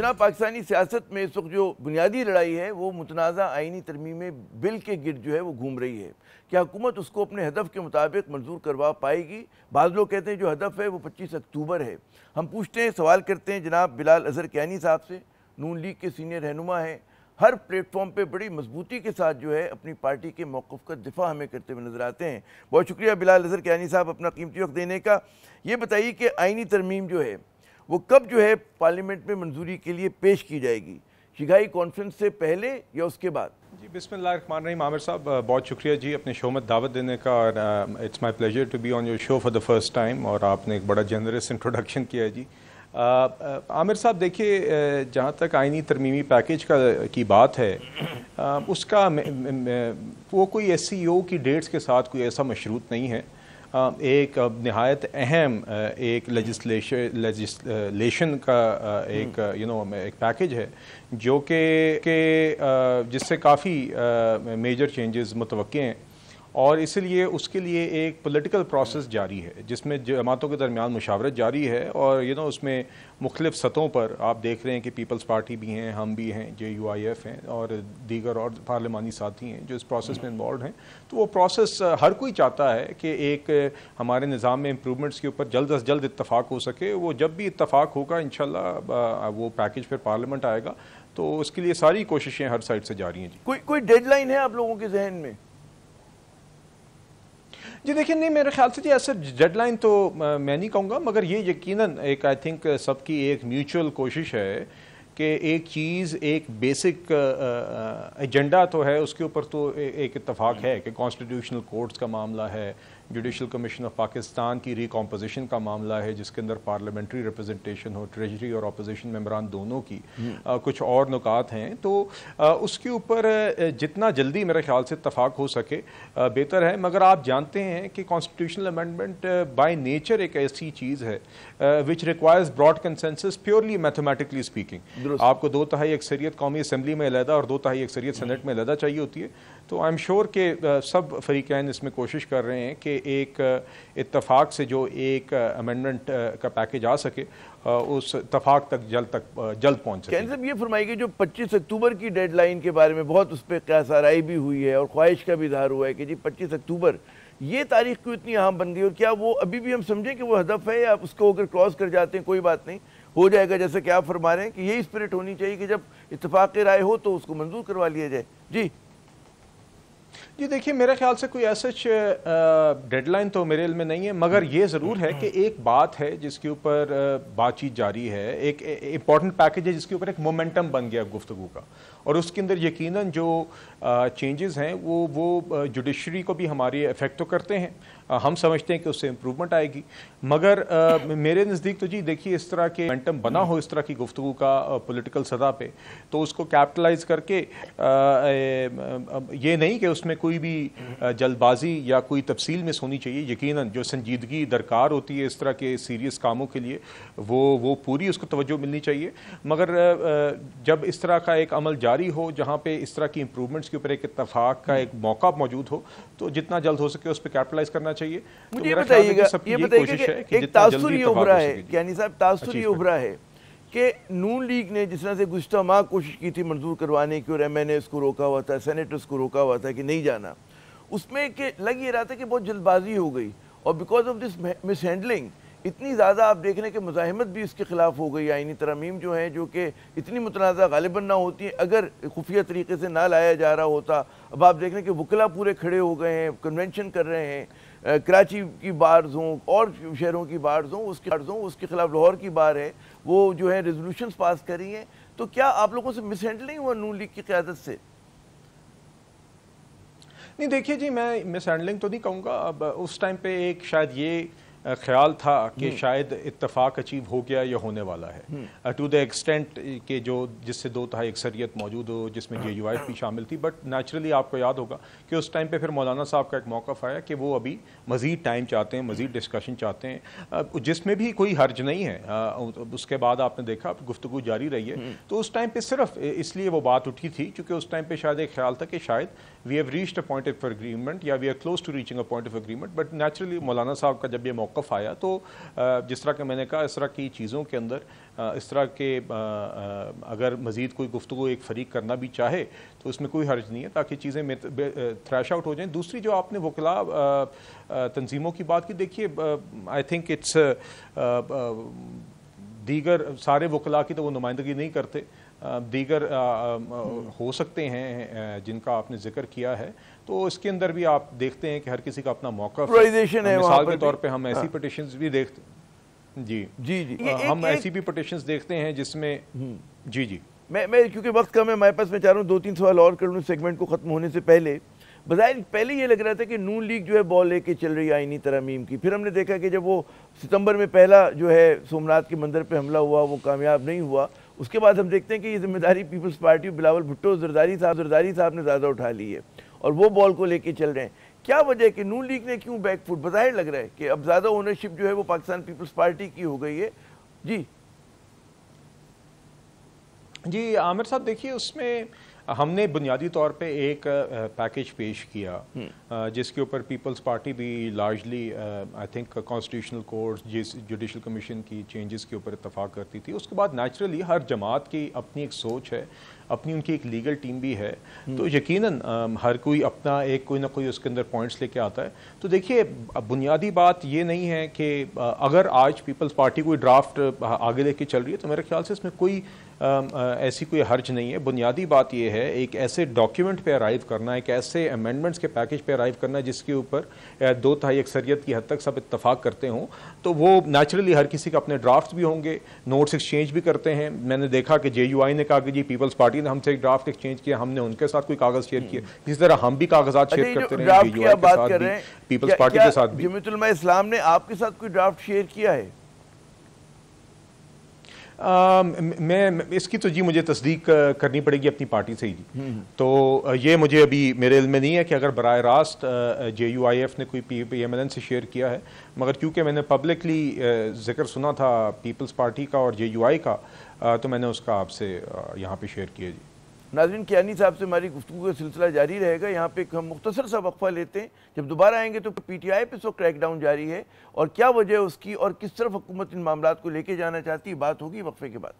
جناب پاکستانی سیاست میں اس وقت جو بنیادی لڑائی ہے وہ متنازع آئینی ترمیم بل کے گرد جو ہے وہ گھوم رہی ہے. کیا حکومت اس کو اپنے ہدف کے مطابق منظور کروا پائے گی؟ بعض لوگ کہتے ہیں جو ہدف ہے وہ 25 اکتوبر ہے. ہم پوچھتے ہیں، سوال کرتے ہیں جناب بلال اظہر کیانی صاحب سے، نون لیگ کے سینئر رہنما ہیں، ہر پلیٹ فارم پہ بڑی مضبوطی کے ساتھ جو ہے اپنی پارٹی کے موقف کا دفاع ہمیں کرتے ہوئے نظر آتے ہیں. بہت شکریہ بلال اظہر کیانی صاحب اپنا قیمتی وقت دینے کا. یہ بتائیے کہ آئینی ترمیم جو ہے وہ کب جو ہے پارلیمنٹ میں منظوری کے لیے پیش کی جائے گی؟ شنگھائی کانفرنس سے پہلے یا اس کے بعد؟ جی بسم اللہ الرحمن الرحیم. عامر صاحب بہت شکریہ جی اپنے شو میں دعوت دینے کا، اور it's my pleasure to be on your show for the first time, اور آپ نے ایک بڑا جنرس انٹروڈکشن کیا ہے جی. عامر صاحب دیکھیے، جہاں تک آئینی ترمیمی پیکیج کی بات ہے، اس کا وہ کوئی ایس سی او کی ڈیٹس کے ساتھ کوئی ایسا مشروط نہیں ہے. ایک نہایت اہم ایک لیجسلیشن کا ایک ایک پیکیج ہے جو کہ جس سے کافی میجر چینجز متوقع ہیں، اور اس لیے اس کے لیے ایک پولیٹیکل پروسیس جاری ہے جس میں جماعتوں کے درمیان مشاورت جاری ہے، اور اس میں مختلف سطحوں پر آپ دیکھ رہے ہیں کہ پیپلز پارٹی بھی ہیں، ہم بھی ہیں، JUIF ہیں، اور دیگر اور پارلیمانی ساتھی ہیں جو اس پروسیس میں انوالوڈ ہیں. تو وہ پروسیس ہر کوئی چاہتا ہے کہ ایک ہمارے نظام میں امپرومنٹس کے اوپر جلد از جلد اتفاق ہو سکے. وہ جب بھی اتفاق ہوگا انشاءاللہ وہ پیکیج پھر پارلیمنٹ آئے گا، تو اس کے لیے ساری کوششیں ہر سائڈ سے جاری ہیں. جی کوئی ڈیڈ لائن ہے آپ لوگوں کے ذہن میں؟ جی دیکھیں، نہیں میرے خیال سے جی ایسے ڈیڈ لائن تو میں نہیں کہوں گا، مگر یہ یقیناً ایک آئی تھنک سب کی ایک میوچل کوشش ہے کہ ایک چیز، ایک بیسک ایجنڈا تو ہے، اس کے اوپر تو ایک اتفاق ہے کہ کانسٹیٹیوشنل کورٹس کا معاملہ ہے، جوڈیشل کمیشن آف پاکستان کی ریکمپوزیشن کا معاملہ ہے جس کے اندر پارلیمنٹری ریپرزنٹیشن ہو، ٹریجری اور اپوزیشن ممبران دونوں کی، کچھ اور نکات ہیں. تو اس کے اوپر جتنا جلدی میرے خیال سے اتفاق ہو سکے بہتر ہے. مگر آپ جانتے ہیں کہ کانسٹیٹیوشنل امینڈمنٹ بائی نیچر ایک ایسی چیز ہے which requires broad consensus purely mathematically speaking. آپ کو 2/3 اکثریت قومی اسمبلی میں علیحدہ اور 2/3 اکثریت سینٹ میں علیحدہ چاہیے ہوتی ہے. تو آئی ایم شیور کہ سب فریقین اس میں کوشش کر رہے ہیں کہ ایک اتفاق سے جو ایک امینڈمنٹ کا پیکیج آ سکے اس اتفاق تک جلد پہنچ سکے. صاحب یہ فرمائیے کہ جو 25 اکتوبر کی ڈیڈ لائن کے بارے میں بہت اس پہ قیاس آرائی بھی ہوئی ہے اور خواہش کا بھی اظہار ہوا ہے کہ جی 25 اکتوبر یہ تاریخ کیوں اتنی اہم بن گئی، اور کیا وہ ابھی بھی ہم سمجھیں کہ وہ ہدف ہے، یا اس کو اگر کراس کر جاتے ہیں کوئی بات نہیں، ہو جائے گا جیسا کہ آپ فرما رہے ہیں کہ یہی اسپرٹ ہونی چاہیے کہ جب اتفاق رائے ہو تو اس کو منظور کروا لیا جائے؟ جی دیکھیے، میرے خیال سے کوئی ایسا ڈیڈ لائن تو میرے علم میں نہیں ہے، مگر یہ ضرور ہے کہ ایک بات ہے جس کے اوپر بات چیت جاری ہے، ایک امپورٹنٹ پیکیج ہے جس کے اوپر ایک مومنٹم بن گیا گفتگو کا، اور اس کے اندر یقیناً جو چینجز ہیں وہ جوڈیشری کو بھی ہماری افیکٹ تو کرتے ہیں. ہم سمجھتے ہیں کہ اس سے امپروومنٹ آئے گی، مگر میرے نزدیک تو جی دیکھیے اس طرح کے مومنٹم بنا ہو اس طرح کی گفتگو کا پولیٹیکل سطح پہ، تو اس کو کیپٹلائز کر کے یہ نہیں کہ اس میں کوئی بھی جلد بازی یا کوئی تفصیل مس ہونی چاہیے. یقیناً جو سنجیدگی درکار ہوتی ہے اس طرح کے سیریس کاموں کے لیے وہ پوری اس کو توجہ ملنی چاہیے. مگر جب اس طرح کا ایک عمل جاری ہو جہاں پہ اس طرح کی امپروومنٹس کے اوپر ایک اتفاق کا ایک موقع موجود ہو، تو جتنا جلد ہو سکے اس پہ کیپٹلائز کرنا چاہیے. مجھے یہ بتائیے کہ ایک تاثر یہ ابھرا ہے، یعنی صاحب تاثر یہ ابھرا ہے کہ نون لیگ نے جس طرح سے گزشتہ ماہ کوشش کی تھی منظور کروانے کی، اور MNA اس کو روکا ہوا تھا، سینیٹرز کو روکا ہوا تھا کہ نہیں جانا، اس میں کہ لگ یہ رہا تھا کہ بہت جلد بازی ہو گئی، اور because of this miss handling اتنی زیادہ آپ دیکھ رہے ہیں کہ مزاحمت بھی اس کے خلاف ہو گئی. آئینی ترامیم جو ہیں جو کہ اتنی متنازع غالباً نہ ہوتی ہیں، اگر خفیہ طریقے سے نہ لایا جا رہا ہوتا. اب آپ دیکھ رہے ہیں کہ وکلا پورے کھڑے ہو گئے ہیں، کنونشن کر رہے ہیں، کراچی کی بارز ہوں اور شہروں کی بارز ہوں، اس کے خلاف لاہور کی بار ہے، وہ جو ہے ریزولوشنز پاس کر رہی ہیں. تو کیا آپ لوگوں سے مس ہینڈل نہیں ہوا نون لیگ کی قیادت سے؟ نہیں دیکھیے جی، میں مس ہینڈلنگ تو نہیں کہوں گا. اب اس ٹائم پہ ایک شاید یہ خیال تھا کہ شاید اتفاق اچیو ہو گیا یا ہونے والا ہے، ٹو دا ایکسٹینٹ کہ جس سے 2/3 اکثریت موجود ہو، جس میں JUIF بھی شامل تھی. بٹ نیچرلی آپ کو یاد ہوگا کہ اس ٹائم پہ پھر مولانا صاحب کا ایک موقف آیا کہ وہ ابھی مزید ٹائم چاہتے ہیں، مزید ڈسکشن چاہتے ہیں، جس میں بھی کوئی حرج نہیں ہے. اس کے بعد آپ نے دیکھا گفتگو جاری رہی ہے. تو اس ٹائم پہ صرف اس لیے وہ بات اٹھی تھی کیونکہ اس ٹائم پہ شاید ایک خیال تھا کہ شاید we have reached a point of agreement یا we are close to reaching a point of agreement. But naturally مولانا صاحب کا جب یہ موقف موقف آیا تو جس طرح کہ میں نے کہا اس طرح کی چیزوں کے اندر اس طرح کے اگر مزید کوئی گفتگو ایک فریق کرنا بھی چاہے تو اس میں کوئی حرج نہیں ہے تاکہ چیزیں تھریش آؤٹ ہو جائیں. دوسری جو آپ نے وکلاء تنظیموں کی بات کی, دیکھیے آئی تھنک اٹس دیگر سارے وکلاء کی تو وہ نمائندگی نہیں کرتے, دیگر ہو سکتے ہیں جن کا آپ نے ذکر کیا ہے, تو اس کے اندر بھی آپ دیکھتے ہیں کہ ہر کسی کا اپنا موقف ہے. مثال کے طور پہ ہم ایسی پٹیشنز بھی دیکھتے جی ہم ایسی بھی پٹیشنز دیکھتے ہیں جس میں جی میں کیونکہ وقت کم ہے ہمارے پاس, میں چاہ رہا ہوں 2-3 سوال اور کر لوں سیگمنٹ کو ختم ہونے سے پہلے. بظاہر پہلے یہ لگ رہا تھا کہ نون لیگ جو ہے بال لے کے چل رہی ہے آئینی ترامیم کی, پھر ہم نے دیکھا کہ جب وہ ستمبر میں پہلا جو ہے سومناتھ کے مندر پہ حملہ ہوا وہ کامیاب نہیں ہوا, اس کے بعد ہم دیکھتے ہیں کہ یہ ذمہ داری پیپلز پارٹی بلاول بھٹو زرداری صاحب نے زیادہ اٹھا لی ہے اور وہ بال کو لے کے چل رہے ہیں. کیا وجہ ہے کہ نون لیگ نے کیوں بیک فٹ؟ بظاہر لگ رہا ہے کہ اب زیادہ اونرشپ جو ہے وہ پاکستان پیپلز پارٹی کی ہو گئی ہے. جی عامر صاحب, دیکھیے اس میں ہم نے بنیادی طور پہ ایک پیکیج پیش کیا جس کے اوپر پیپلز پارٹی بھی largely I think constitutional court judicial commission کی چینجز کے اوپر اتفاق کرتی تھی. اس کے بعد نیچرلی ہر جماعت کی اپنی ایک سوچ ہے, اپنی ان کی ایک لیگل ٹیم بھی ہے, تو یقیناً ہر کوئی اپنا ایک کوئی نہ کوئی اس کے اندر پوائنٹس لے کے آتا ہے. تو دیکھیے بنیادی بات یہ نہیں ہے کہ اگر آج پیپلز پارٹی کوئی ڈرافٹ آگے لے کے چل رہی ہے تو میرے خیال سے اس میں کوئی ایسی کوئی حرج نہیں ہے. بنیادی بات یہ ہے ایک ایسے ڈاکیومنٹ پہ ارائیو کرنا, ایک ایسے امینڈمنٹس کے پیکج پہ ارائیو کرنا جس کے اوپر 2/3 اکثریت کی حد تک سب اتفاق کرتے ہوں, تو وہ نیچرلی ہر کسی کا اپنے ڈرافٹ بھی ہوں گے, نوٹس ایکسچینج بھی کرتے ہیں. میں نے دیکھا کہ JUI نے کہا کہ جی پیپلز پارٹی نے ہم سے ایک ڈرافٹ ایکسچینج کیا, ہم نے ان کے ساتھ کوئی کاغذ شیئر کیا, اسی طرح ہم بھی کاغذات شیئر کرتے رہے JUI کے ساتھ بھی, پیپلز پارٹی کے ساتھ بھی. جمعیت علماء اسلام نے آپ کے ساتھ کوئی ڈرافٹ شیئر کیا ہے؟ میں اس کی تو جی مجھے تصدیق کرنی پڑے گی اپنی پارٹی سے ہی جی, تو یہ مجھے ابھی میرے علم میں نہیں ہے کہ اگر براہ راست JUIF نے کوئی PMLN سے شیئر کیا ہے, مگر کیونکہ میں نے پبلکلی ذکر سنا تھا پیپلز پارٹی کا اور JUI کا, تو میں نے اس کا آپ سے یہاں پہ شیئر کیا جی. ناظرین, کیانی صاحب سے ہماری گفتگو کا سلسلہ جاری رہے گا. یہاں پہ ایک ہم مختصر سا وقفہ لیتے ہیں, جب دوبارہ آئیں گے تو PTI پہ سو کریک ڈاؤن جاری ہے اور کیا وجہ ہے اس کی اور کس طرف حکومت ان معاملات کو لے کے جانا چاہتی ہے, بات ہوگی وقفے کے بعد.